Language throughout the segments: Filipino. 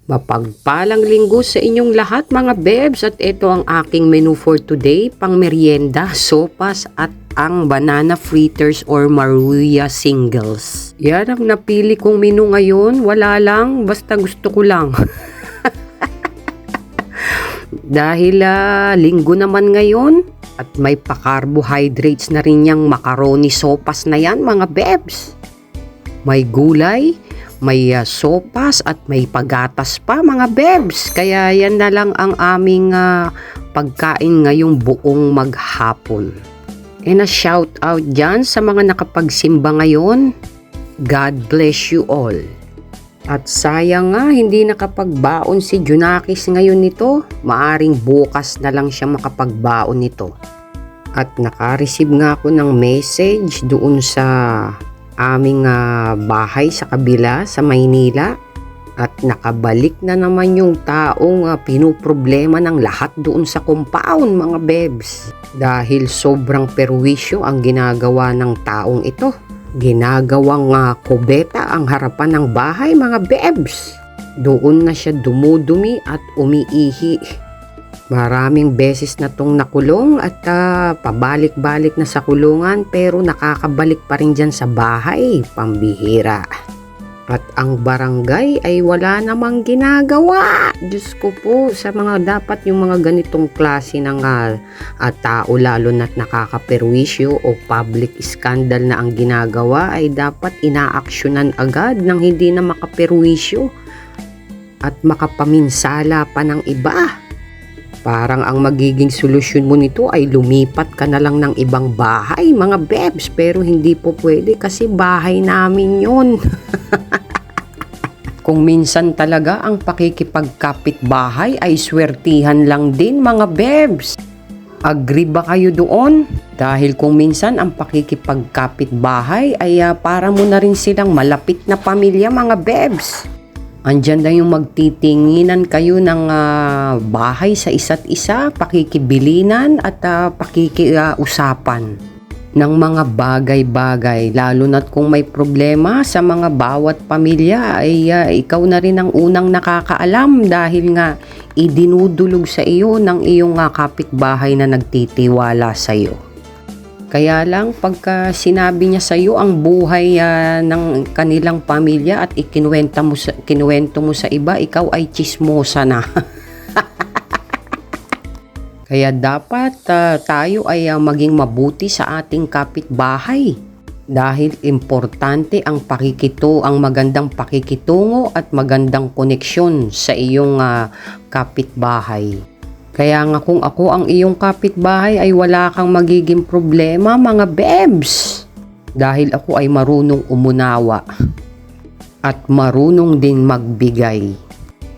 Mapagpalang linggo sa inyong lahat mga bebs, at ito ang aking menu for today, pang merienda, sopas at ang banana fritters or maruya singles. Yan ang napili kong menu ngayon, wala lang, basta gusto ko lang. Dahil linggo naman ngayon at may pa-carbohydrates na rin yung macaroni sopas na yan mga bebs. May gulay, may sopas at may pagatas pa mga bebs. Kaya yan na lang ang aming pagkain ngayong buong maghapon. And a shout out dyan sa mga nakapagsimba ngayon. God bless you all. At sayang nga hindi nakapagbaon si Junakis ngayon nito. Maaring bukas na lang siya makapagbaon nito. At naka-receive nga ako ng message doon sa aming bahay sa kabila sa Maynila, at nakabalik na naman yung taong pinoproblema ng lahat doon sa compound mga bebs, dahil sobrang perwisyo ang ginagawa ng taong ito. Ginagawang kubeta ang harapan ng bahay mga bebs. Doon na siya dumudumi at umiihi. Maraming beses na tong nakulong at pabalik-balik na sa kulungan, pero nakakabalik pa rin dyan sa bahay, pambihira. At ang barangay ay wala namang ginagawa. Diyos ko po, sa mga dapat yung mga ganitong klase ng tao, lalo na't nakakaperwisyo o public scandal na ang ginagawa, ay dapat inaaksyonan agad ng hindi na makaperwisyo at makapaminsala pa ng iba. Parang ang magiging solusyon mo nito ay lumipat ka na lang ng ibang bahay mga bebs, pero hindi po pwede kasi bahay namin yun. Kung minsan talaga ang pakikipagkapit bahay ay swertihan lang din mga bebs. Agree ba kayo doon? Dahil kung minsan ang pakikipagkapit bahay ay para mo na rin silang malapit na pamilya mga bebs. Andyan na yung magtitinginan kayo ng bahay sa isa't isa, pakikibilinan at pakikiusapan ng mga bagay-bagay. Lalo na't kung may problema sa mga bawat pamilya ay ikaw na rin ang unang nakakaalam, dahil nga idinudulog sa iyo ng iyong kapitbahay na nagtitiwala sa iyo. Kaya lang pagka sinabi niya sa iyo ang buhay ng kanilang pamilya at kinuwento mo sa iba, ikaw ay chismosa na. Kaya dapat tayo ay maging mabuti sa ating kapitbahay, dahil importante ang magandang pakikitungo at magandang koneksyon sa iyong kapitbahay. Kaya nga kung ako ang iyong kapitbahay ay wala kang magiging problema mga bebs, dahil ako ay marunong umunawa at marunong din magbigay.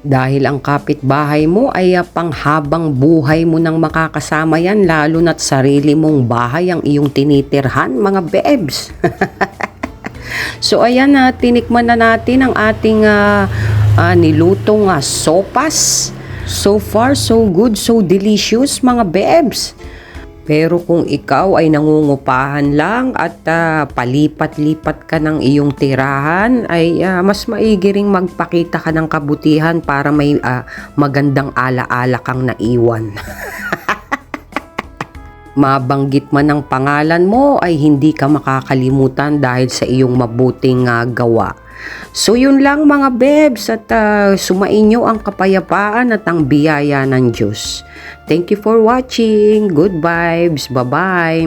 Dahil ang kapitbahay mo ay panghabang buhay mo nang makakasama yan, lalo na't sarili mong bahay ang iyong tinitirhan mga bebs. So ayan, tinikman na natin ang ating nilutong sopas. So far, so good, so delicious mga bebs. Pero kung ikaw ay nangungupahan lang at palipat-lipat ka ng iyong tirahan, ay mas maigi ring magpakita ka ng kabutihan para may magandang alaala kang naiwan. Mabanggit man ang pangalan mo ay hindi ka makakalimutan dahil sa iyong mabuting gawa. So yun lang mga bebs, at sumainyo ang kapayapaan at ang biyaya ng Diyos. Thank you for watching. Good vibes. Bye-bye.